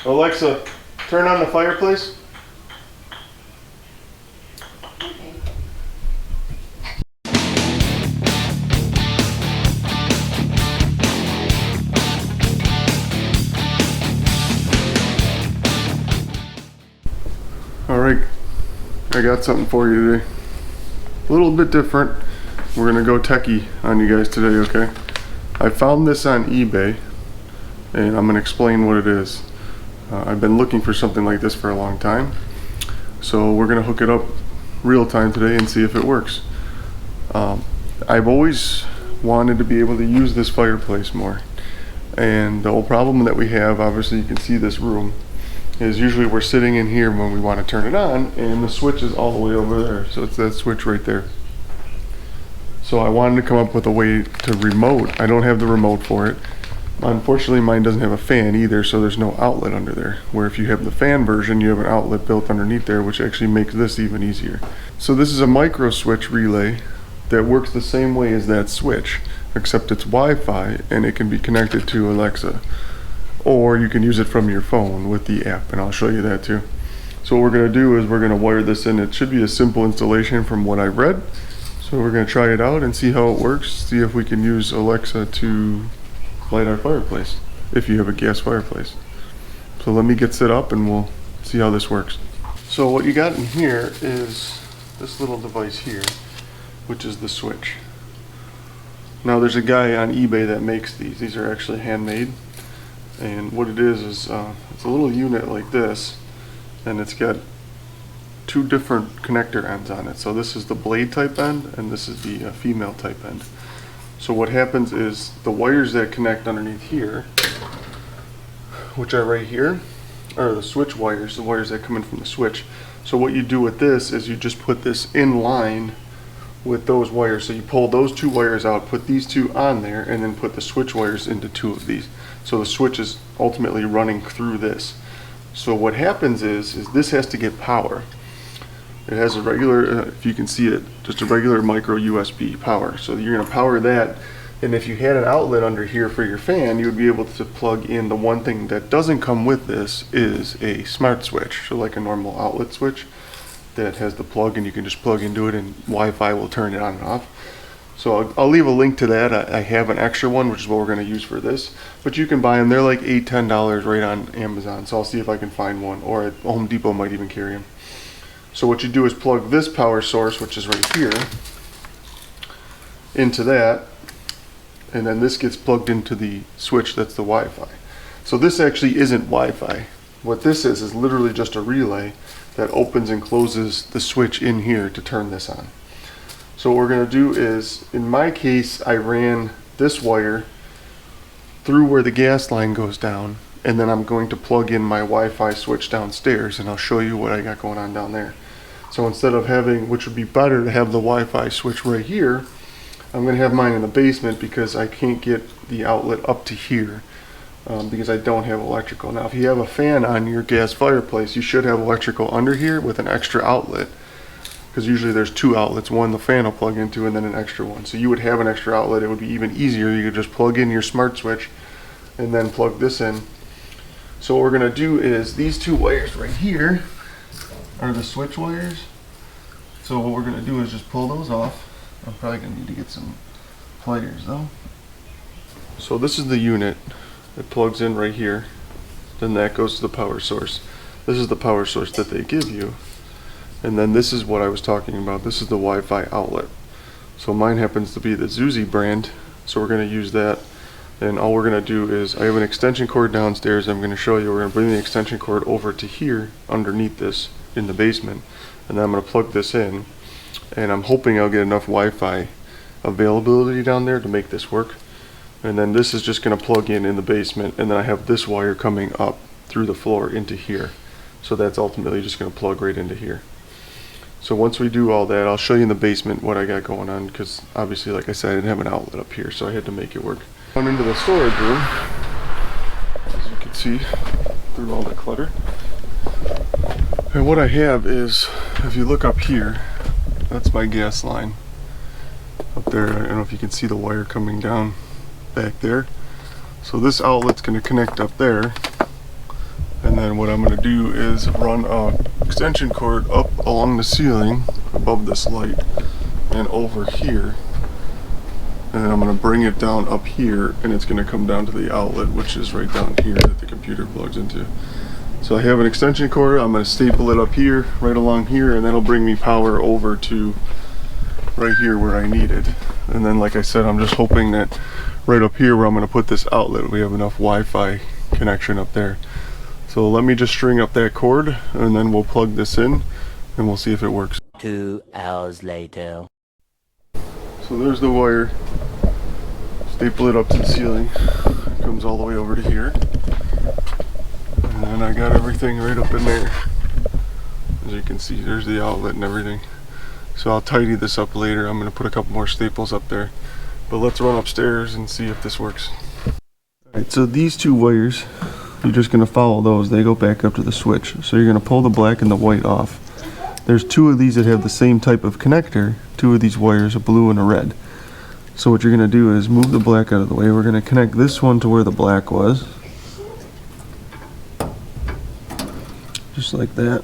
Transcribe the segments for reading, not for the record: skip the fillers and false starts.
Alexa, turn on the fireplace. Okay. Alright, I got something for you today. A little bit different. We're gonna go techie on you guys today, okay? I found this on eBay, and I'm gonna explain what it is. I've been looking for something like this for a long time, so we're gonna hook it up real time today and see if it works. I've always wanted to be able to use this fireplace more, and the whole problem that we have, obviously you can see this room, is usually we're sitting in here when we want to turn it on, and the switch is all the way over there, so it's that switch right there. So I wanted to come up with a way to remote. I don't have the remote for it. Unfortunately, mine doesn't have a fan either, so there's no outlet under there. Where if you have the fan version, you have an outlet built underneath there, which actually makes this even easier. So this is a micro switch relay that works the same way as that switch, except it's Wi-Fi and it can be connected to Alexa. Or you can use it from your phone with the app, and I'll show you that too. So what we're gonna do is we're gonna wire this in. It should be a simple installation from what I've read. So we're gonna try it out and see how it works, see if we can use Alexa to light our fireplace, if you have a gas fireplace. So let me get set up and we'll see how this works. So what you got in here is this little device here, which is the switch. Now there's a guy on eBay that makes these. These are actually handmade. And what it is it's a little unit like this, and it's got two different connector ends on it. So this is the blade type end, and this is the female type end. So what happens is the wires that connect underneath here, which are right here, are the switch wires, the wires that come in from the switch. So what you do with this is you just put this in line with those wires. So you pull those two wires out, put these two on there, and then put the switch wires into two of these. So the switch is ultimately running through this. So what happens is this has to get power. It has a regular, if you can see it, just a regular micro USB power. So you're gonna power that, and if you had an outlet under here for your fan, you would be able to plug in. The one thing that doesn't come with this is a smart switch, so like a normal outlet switch that has the plug, and you can just plug into it and Wi-Fi will turn it on and off. So I'll leave a link to that. I have an extra one, which is what we're going to use for this, but you can buy them. They're like $8–10 right on Amazon, so I'll see if I can find one, or at Home Depot might even carry them. So what you do is plug this power source, which is right here, into that, and then this gets plugged into the switch that's the Wi-Fi. So this actually isn't Wi-Fi. What this is literally just a relay that opens and closes the switch in here to turn this on. So what we're going to do is, in my case, I ran this wire through where the gas line goes down, and then I'm going to plug in my Wi-Fi switch downstairs, and I'll show you what I got going on down there. So instead of having, which would be better to have the Wi-Fi switch right here, I'm going to have mine in the basement because I can't get the outlet up to here. Because I don't have electrical. Now if you have a fan on your gas fireplace, you should have electrical under here with an extra outlet, because usually there's two outlets, one the fan will plug into and then an extra one. So you would have an extra outlet. It would be even easier. You could just plug in your smart switch and then plug this in. So what we're going to do is these two wires right here are the switch wires. So what we're going to do is just pull those off. I'm probably going to need to get some pliers though. So this is the unit. It plugs in right here, then that goes to the power source. This is the power source that they give you, and then this is what I was talking about. This is the Wi-Fi outlet. So mine happens to be the Zuzi brand, so we're going to use that. And all we're going to do is, I have an extension cord downstairs. I'm going to show you. We're going to bring the extension cord over to here underneath this in the basement, and then I'm going to plug this in, and I'm hoping I'll get enough Wi-Fi availability down there to make this work. And then this is just going to plug in the basement, and then I have this wire coming up through the floor into here. So that's ultimately just going to plug right into here. So once we do all that, I'll show you in the basement what I got going on, because obviously, like I said, I didn't have an outlet up here, so I had to make it work. Come into the storage room, as you can see through all the clutter. And what I have is, if you look up here, that's my gas line. Up there, I don't know if you can see the wire coming down back there. So this outlet's going to connect up there, and then what I'm going to do is run a extension cord up along the ceiling above this light and over here. And then I'm going to bring it down up here, and it's going to come down to the outlet, which is right down here that the computer plugs into. So I have an extension cord. I'm going to staple it up here, right along here, and that'll bring me power over to right here where I need it. And then, like I said, I'm just hoping that right up here where I'm going to put this outlet, we have enough Wi-Fi connection up there. So let me just string up that cord, and then we'll plug this in, and we'll see if it works. 2 hours later. So there's the wire. Staple it up to the ceiling. It comes all the way over to here. And then I got everything right up in there. As you can see, there's the outlet and everything. So I'll tidy this up later. I'm going to put a couple more staples up there. But let's run upstairs and see if this works. Alright, so these two wires, you're just going to follow those. They go back up to the switch. So you're going to pull the black and the white off. There's two of these that have the same type of connector. Two of these wires, a blue and a red. So what you're going to do is move the black out of the way. We're going to connect this one to where the black was. Just like that.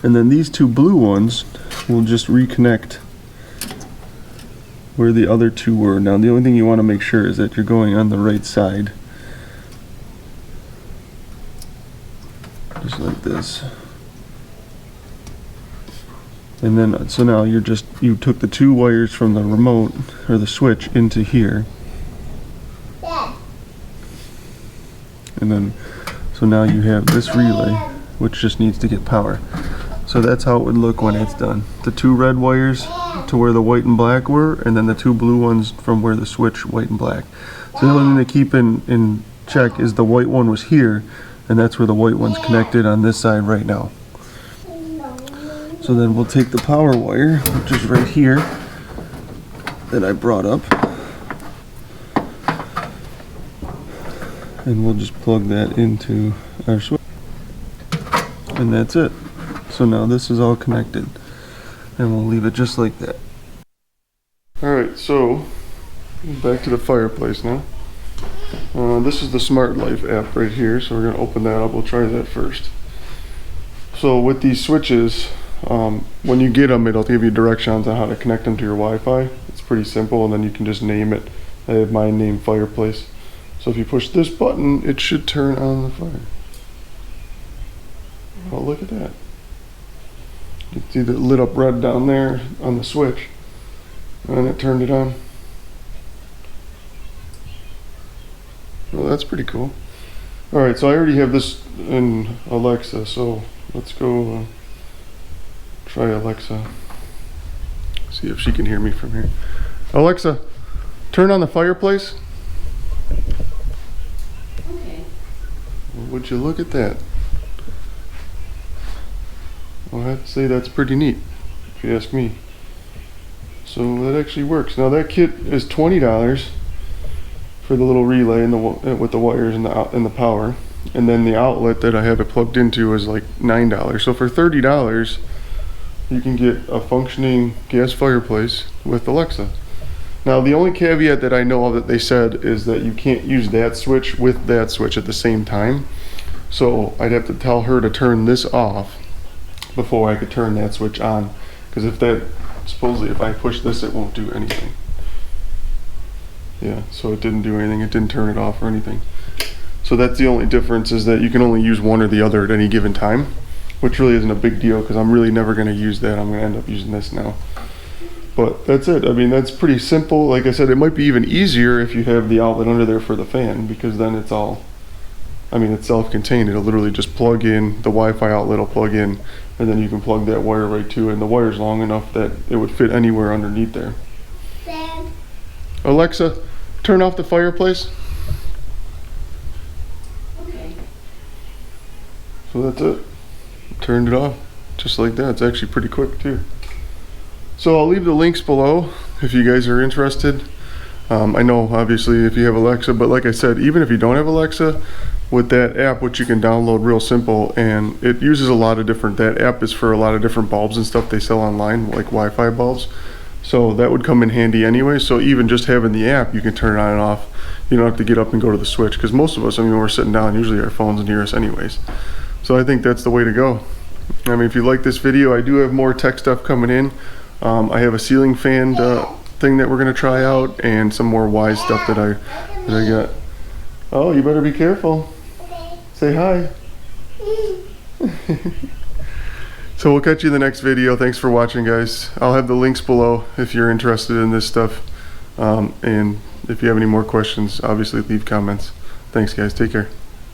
And then these two blue ones will just reconnect where the other two were. Now the only thing you want to make sure is that you're going on the right side. Just like this. And then, so now you took the two wires from the remote, or the switch, into here. And then, so now you have this relay, which just needs to get power. So that's how it would look when it's done. The two red wires to where the white and black were, and then the two blue ones from where the switch, white and black. So the only thing to keep in check is the white one was here, and that's where the white one's connected on this side right now. So then we'll take the power wire, which is right here, that I brought up, and we'll just plug that into our switch. And that's it. So now this is all connected, and we'll leave it just like that. Alright, so back to the fireplace now. This is the Smart Life app right here, so we're going to open that up. We'll try that first. So with these switches, when you get them, it'll give you directions on how to connect them to your Wi-Fi. It's pretty simple, and then you can just name it. I have mine named Fireplace. So if you push this button, it should turn on the fire. Oh, look at that. You can see that lit up red down there on the switch, and it turned it on. Well, that's pretty cool. Alright, so I already have this in Alexa, so let's go try Alexa. See if she can hear me from here. Alexa, turn on the fireplace. Okay. Well, would you look at that? Well, I have to say that's pretty neat, if you ask me. So that actually works. Now that kit is $20 for the little relay and with the wires and the power, and then the outlet that I have it plugged into is like $9. So for $30, you can get a functioning gas fireplace with Alexa. Now the only caveat that I know of that they said is that you can't use that switch with that switch at the same time. So I'd have to tell her to turn this off before I could turn that switch on, because supposedly if I push this, it won't do anything. Yeah, so it didn't do anything. It didn't turn it off or anything. So that's the only difference, is that you can only use one or the other at any given time, which really isn't a big deal because I'm really never going to use that. I'm going to end up using this now. But that's it. I mean, that's pretty simple. Like I said, it might be even easier if you have the outlet under there for the fan, because then it's all, I mean, it's self-contained. It'll literally just plug in, the Wi-Fi outlet will plug in, and then you can plug that wire right to it. And the wire's long enough that it would fit anywhere underneath there. Sam. Alexa, turn off the fireplace. Okay. So that's it. Turned it off just like that. It's actually pretty quick too. So I'll leave the links below if you guys are interested. I know obviously if you have Alexa, but like I said, even if you don't have Alexa, with that app, which you can download real simple, and it uses a lot of different, that app is for a lot of different bulbs and stuff they sell online, like Wi-Fi bulbs. So that would come in handy anyway. So even just having the app, you can turn it on and off. You don't have to get up and go to the switch, because most of us, I mean, when we're sitting down, usually our phones near us anyways. So I think that's the way to go. I mean, if you like this video, I do have more tech stuff coming in. I have a ceiling fan thing that we're gonna try out, and some more Wise stuff that I got. Oh, you better be careful. Okay. Say hi. So we'll catch you in the next video. Thanks for watching, guys. I'll have the links below if you're interested in this stuff. And if you have any more questions, obviously leave comments. Thanks, guys. Take care.